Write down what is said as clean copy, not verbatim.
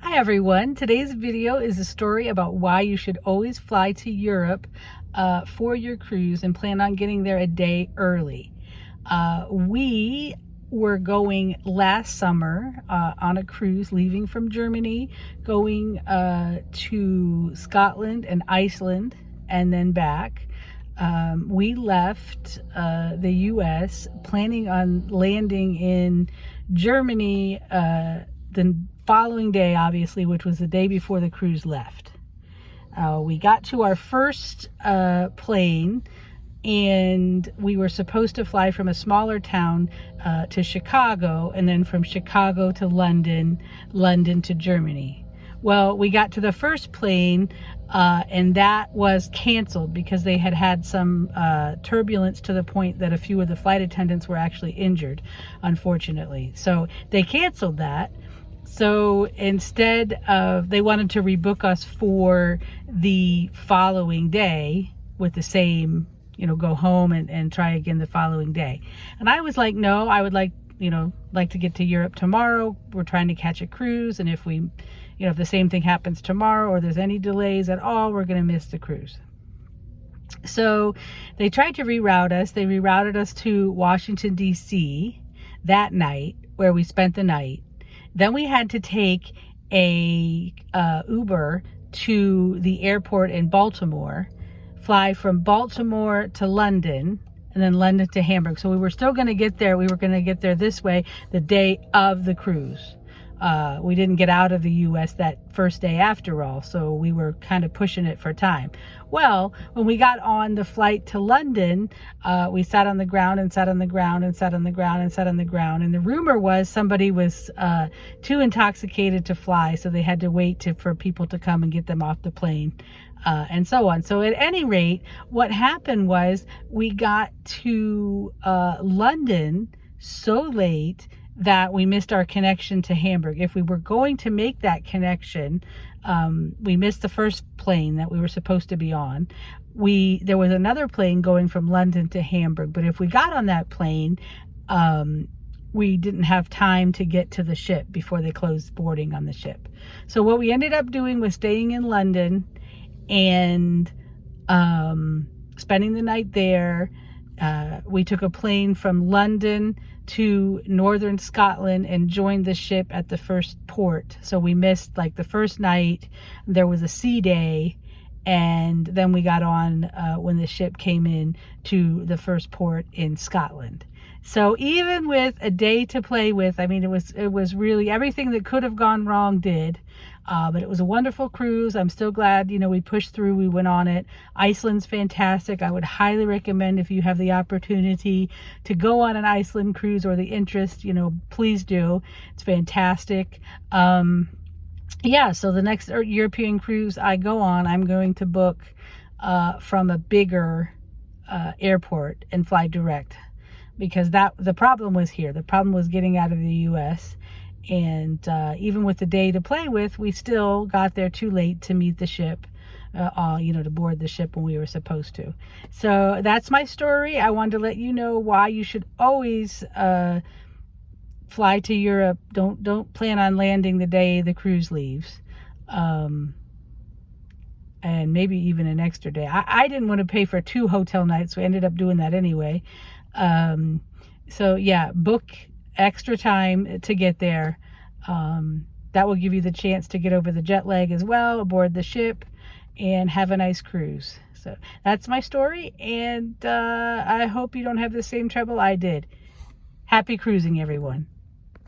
Hi everyone, today's video is a story about why you should always fly to Europe for your cruise and plan on getting there a day early. We were going last summer on a cruise, leaving from Germany, going to Scotland and Iceland and then back. We left the US planning on landing in Germany the following day, obviously, which was the day before the cruise left. We got to our first plane, and we were supposed to fly from a smaller town to Chicago, and then from Chicago to London, London to Germany. Well, we got to the first plane, and that was canceled because they had had some turbulence to the point that a few of the flight attendants were actually injured, unfortunately. So they canceled that. So instead of, they wanted to rebook us for the following day with the same, go home and try again the following day. And I was like, no, I would like to get to Europe tomorrow. We're trying to catch a cruise. And if we, if the same thing happens tomorrow or there's any delays at all, we're going to miss the cruise. So they tried to reroute us. They rerouted us to Washington, D.C. that night, where we spent the night. Then we had to take a Uber to the airport in Baltimore, fly from Baltimore to London, and then London to Hamburg. So we were still going to get there. We were going to get there this way the day of the cruise. We didn't get out of the U.S. that first day after all, so we were kind of pushing it for time. Well, when we got on the flight to London, we sat on the ground and sat on the ground and sat on the ground and sat on the ground. And the rumor was somebody was too intoxicated to fly, so they had to wait for people to come and get them off the plane, and so on. So at any rate, what happened was we got to London so late that we missed our connection to Hamburg. If we were going to make that connection, we missed the first plane that we were supposed to be on. There was another plane going from London to Hamburg, but if we got on that plane, we didn't have time to get to the ship before they closed boarding on the ship. So what we ended up doing was staying in London and spending the night there. We took a plane from London to northern Scotland and joined the ship at the first port. So we missed like the first night. There was a sea day, and then we got on when the ship came in to the first port in Scotland. So even with a day to play with, I mean, it was really everything that could have gone wrong did. But it was a wonderful cruise. I'm still glad, we pushed through, we went on it. Iceland's fantastic. I would highly recommend, if you have the opportunity to go on an Iceland cruise or the interest, please do. It's fantastic. Yeah, so the next European cruise I go on, I'm going to book from a bigger airport and fly direct, because the problem was here. The problem was getting out of the U.S., and even with the day to play with, we still got there too late to meet the ship, to board the ship when we were supposed to. So that's my story. I wanted to let you know why you should always fly to Europe. Don't plan on landing the day the cruise leaves, and maybe even an extra day. I didn't want to pay for 2 hotel nights, so I ended up doing that anyway. So yeah, book extra time to get there. That will give you the chance to get over the jet lag as well, aboard the ship, and have a nice cruise. So that's my story, and I hope you don't have the same trouble I did. Happy cruising, everyone.